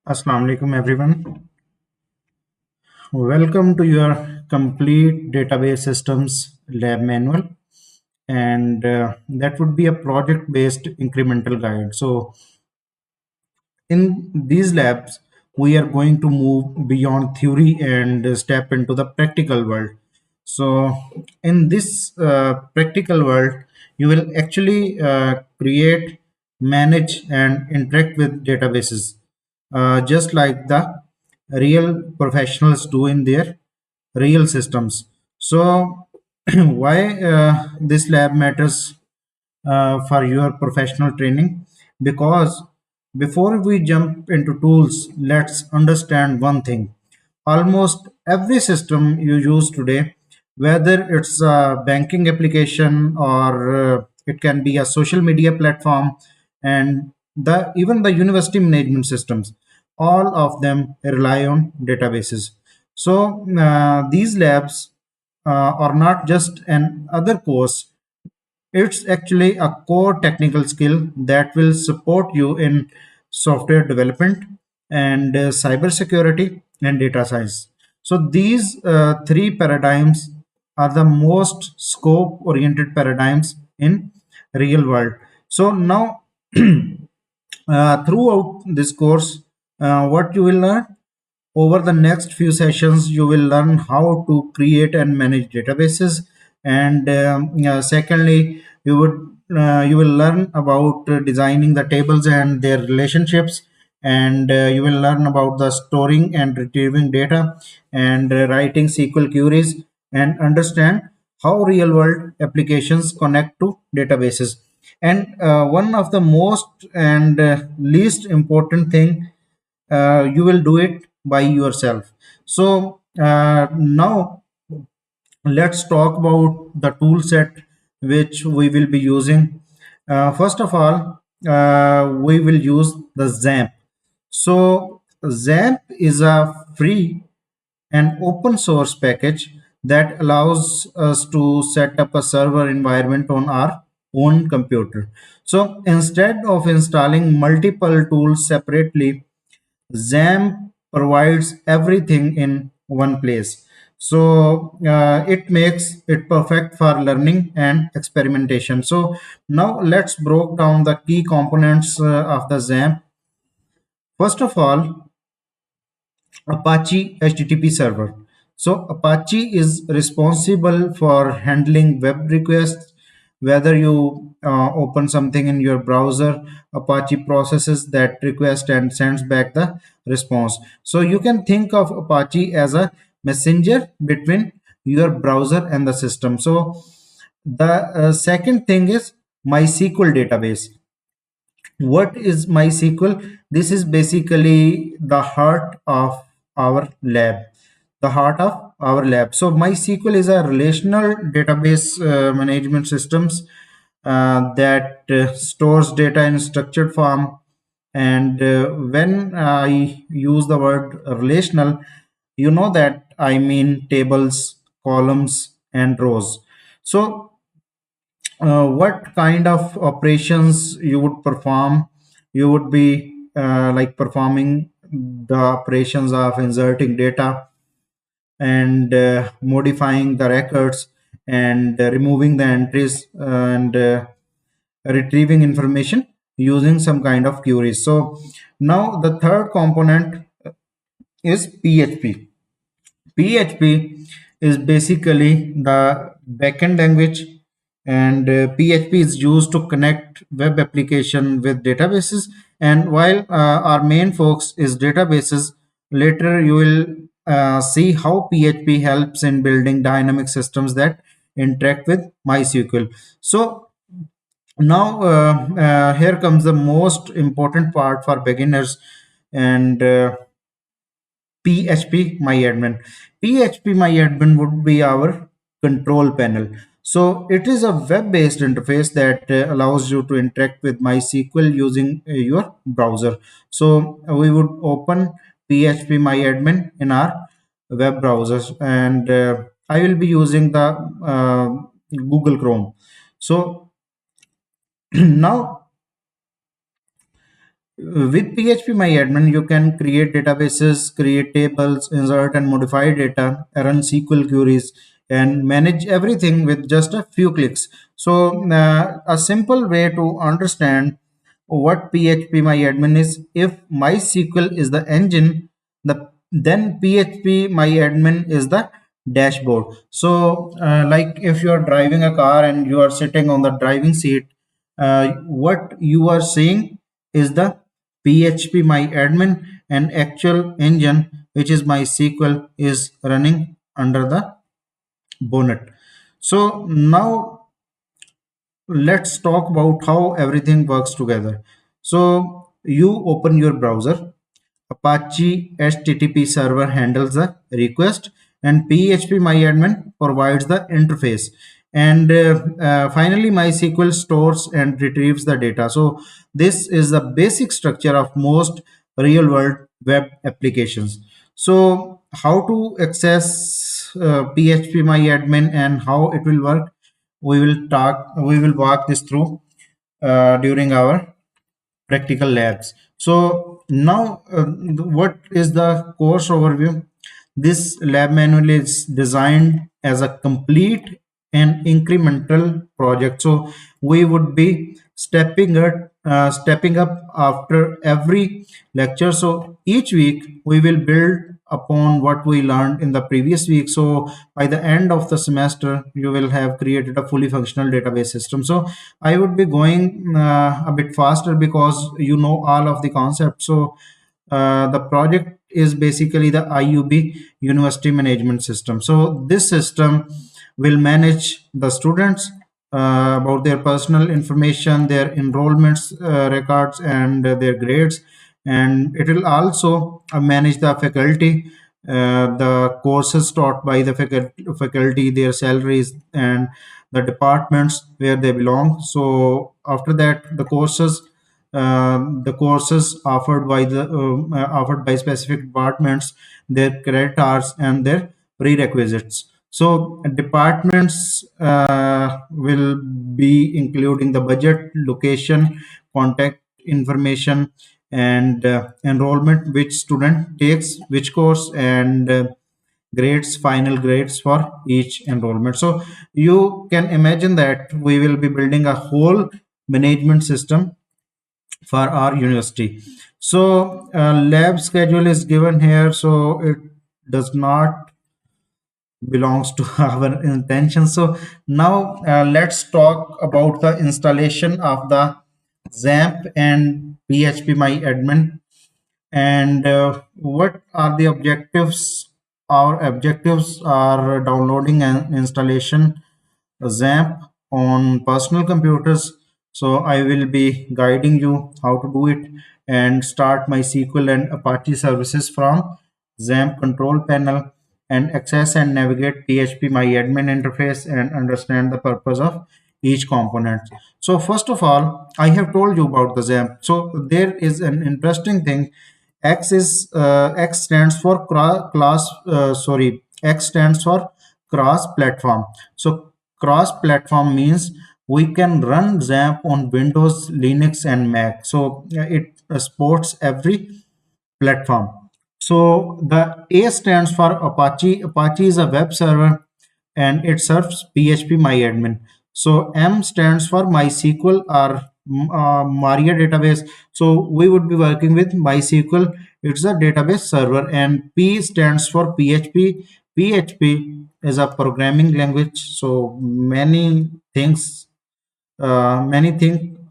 Assalamu alaikum everyone. Welcome to your complete database systems lab manual, and that would be a project based incremental guide. So in these labs we are going to move beyond theory and step into the practical world. So in this practical world you will actually create, manage and interact with databases just like the real professionals do in their real systems. So why this lab matters for your professional training? Because before we jump into tools, let's understand one thing. Almost every system you use today, whether it's a banking application or it can be a social media platform, and the even the university management systems, all of them rely on databases. So these labs are not just an other course, it's actually a core technical skill that will support you in software development and cybersecurity and data science. So these three paradigms are the most scope oriented paradigms in real world. So now throughout this course, what you will learn over the next few sessions, you will learn how to create and manage databases, and secondly, you will learn about designing the tables and their relationships, and you will learn about the storing and retrieving data, and writing SQL queries, and understand how real world applications connect to databases. And one of the most and least important thing, you will do it by yourself. So now let's talk about the tool set which we will be using. First of all, we will use the ZAMP. So ZAMP is a free and open source package that allows us to set up a server environment on our own computer. So instead of installing multiple tools separately, XAMPP provides everything in one place. So it makes it perfect for learning and experimentation. So now let's break down the key components of the XAMPP. First of all, Apache HTTP server. So Apache is responsible for handling web requests. Whether you open something in your browser, Apache processes that request and sends back the response. So you can think of Apache as a messenger between your browser and the system. So the second thing is MySQL database. What is MySQL? This is basically the heart of our lab. The heart of our lab. So MySQL is a relational database management systems that stores data in structured form. And when I use the word relational, you know that I mean tables, columns, and rows. So what kind of operations you would perform? You would be like performing the operations of inserting data and modifying the records, and removing the entries, and retrieving information using some kind of queries. So now the third component is PHP. PHP is basically the backend language, and PHP is used to connect web application with databases. And while our main focus is databases, later you will see how PHP helps in building dynamic systems that interact with MySQL. So now here comes the most important part for beginners, and phpMyAdmin. phpMyAdmin would be our control panel. So it is a web-based interface that allows you to interact with MySQL using your browser. So we would open phpMyAdmin in our web browsers, and I will be using the Google Chrome. So now With phpMyAdmin, you can create databases, create tables, insert and modify data, run SQL queries, and manage everything with just a few clicks. So, a simple way to understand what phpMyAdmin is: if MySQL is the engine, then phpMyAdmin is the dashboard. So, like if you are driving a car and you are sitting on the driving seat, what you are seeing is the phpMyAdmin, and actual engine, which is MySQL, is running under the bonnet. So now let's talk about how everything works together. So you open your browser, Apache HTTP server handles the request, and phpMyAdmin provides the interface. And finally, MySQL stores and retrieves the data. So this is the basic structure of most real-world web applications. So how to access phpMyAdmin and how it will work? We will walk this through during our practical labs. So now, what is the course overview? This lab manual is designed as a complete and incremental project. So we would be stepping up after every lecture. So each week we will build upon what we learned in the previous week. So by the end of the semester, you will have created a fully functional database system. So I would be going a bit faster because you know all of the concepts. So the project is basically the IUB, University Management System. So this system will manage the students about their personal information, their enrollments records, and their grades. And it will also manage the faculty, the courses taught by the faculty, their salaries, and the departments where they belong. So after that, the courses offered by specific departments, their credit hours, and their prerequisites. So departments will be including the budget, location, contact information, and enrollment, which student takes which course, and grades, final grades for each enrollment. So you can imagine that we will be building a whole management system for our university. So lab schedule is given here, so it does not belongs to our intention. So now let's talk about the installation of the ZAMP and phpMyAdmin, and what are the objectives. Our objectives are downloading and installation ZAMP on personal computers. So I will be guiding you how to do it, and start MySQL and Apache services from ZAMP control panel, and access and navigate phpMyAdmin interface and understand the purpose of each component. So first of all, I have told you about the ZAMP. So there is an interesting thing. X stands for X stands for cross platform. So cross platform means we can run ZAMP on Windows, Linux, and Mac. So it supports every platform. So the A stands for Apache. Apache is a web server and it serves phpMyAdmin. So M stands for MySQL or Maria database. So we would be working with MySQL. It's a database server. And P stands for PHP. PHP is a programming language. So many think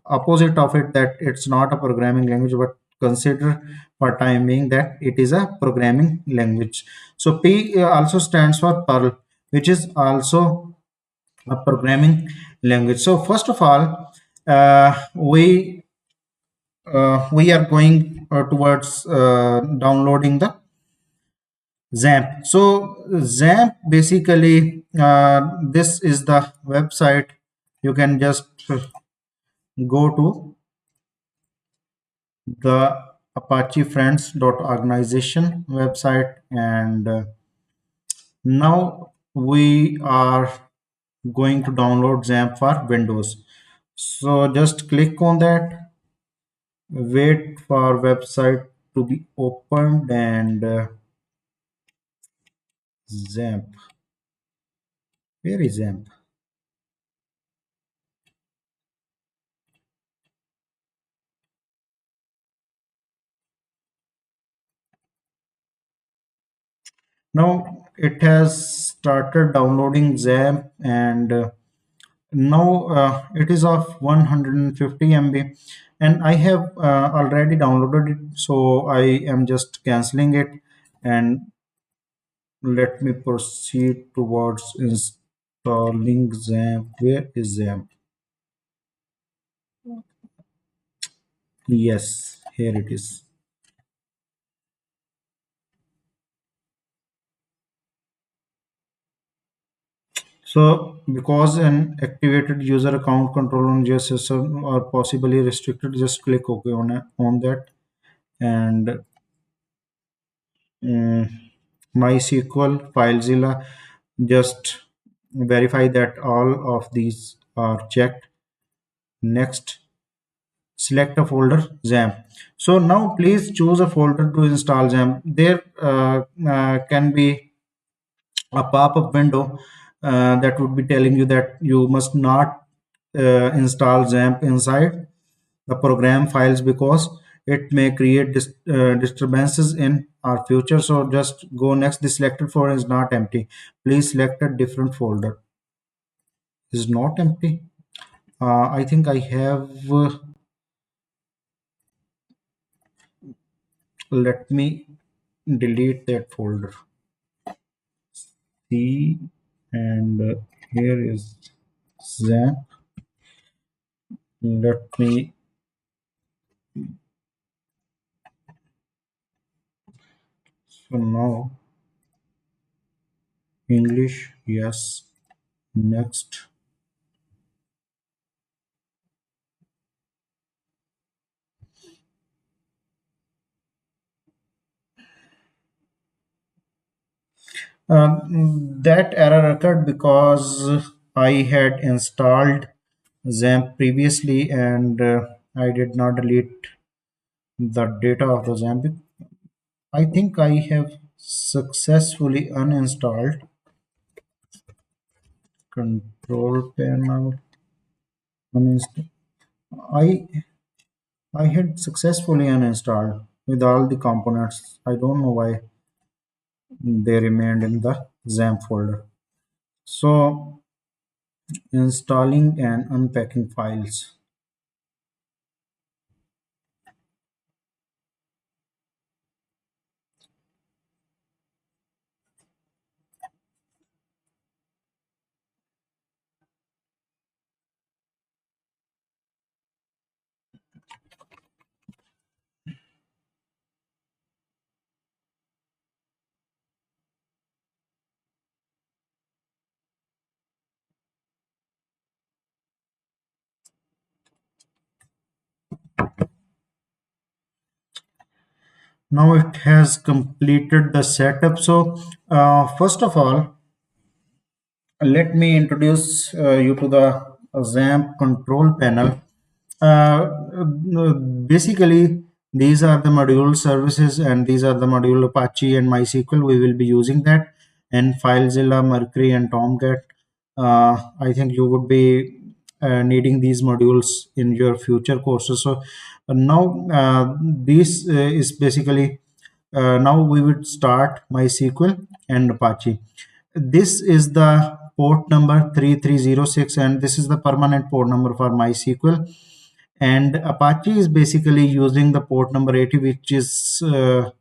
opposite of it, that it's not a programming language, but consider for time being that it is a programming language. So P also stands for Perl, which is also a programming language. So first of all, we are going towards downloading the ZAMP. So ZAMP basically, this is the website. You can just go to the Apache Friends.organization website, and now we are going to download XAMPP for Windows. So just click on that. wait for website to be opened and ZAMP. Where is ZAMP? Now it has started downloading ZAMP and now it is of 150 MB and I have already downloaded it, so I am just canceling it and let me proceed towards installing ZAMP. Where is ZAMP? Yes, here it is. So, because an activated user account control on your system are possibly restricted, just click OK on that and um, MySQL, FileZilla, just verify that all of these are checked. Next, select a folder XAMPP. So now please choose a folder to install XAMPP. There can be a pop-up window that would be telling you that you must not install XAMPP inside the program files because it may create disturbances in our future. So just go next. The selected folder is not empty. Please select a different folder. Is not empty. I think I have. Let me delete that folder. C and here is XAMPP. Let me. So now English, yes. Next. That error occurred because I had installed XAMPP previously and I did not delete the data of the XAMPP. I think I have successfully uninstalled control panel. Uninstall. I I had successfully uninstalled with all the components. I don't know why they remained in the XAMPP folder. So installing and unpacking files. Now it has completed the setup. So first of all, let me introduce you to the XAMPP control panel. Basically, these are the module services and these are the module Apache and MySQL. We will be using that and FileZilla, Mercury and Tomcat. I think you would be needing these modules in your future courses. So now this is basically now we would start MySQL and Apache. This is the port number 3306 and this is the permanent port number for MySQL, and Apache is basically using the port number 80, which is for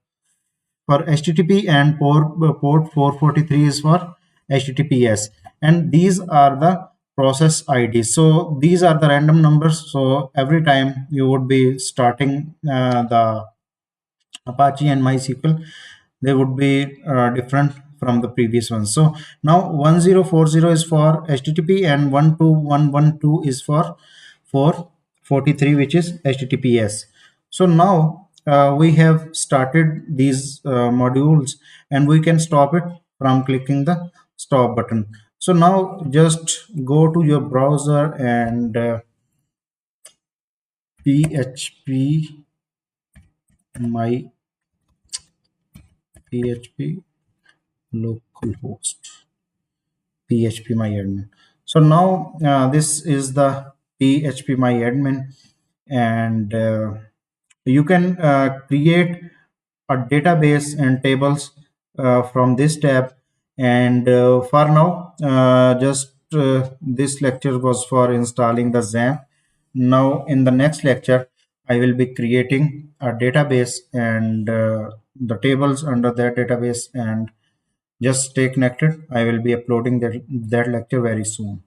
HTTP, and port 443 is for HTTPS, and these are the process IDs. So these are the random numbers, so every time you would be starting the Apache and MySQL, they would be different from the previous ones. So now 1040 is for HTTP and 12112 is for 443, which is HTTPS. So now we have started these modules and we can stop it from clicking the stop button. So now just go to your browser and php my php localhost phpMyAdmin. So now this is the phpMyAdmin, and you can create a database and tables from this tab. And for now, just this lecture was for installing the XAMPP. Now in the next lecture, I will be creating a database and the tables under that database, and just stay connected. I will be uploading that lecture very soon.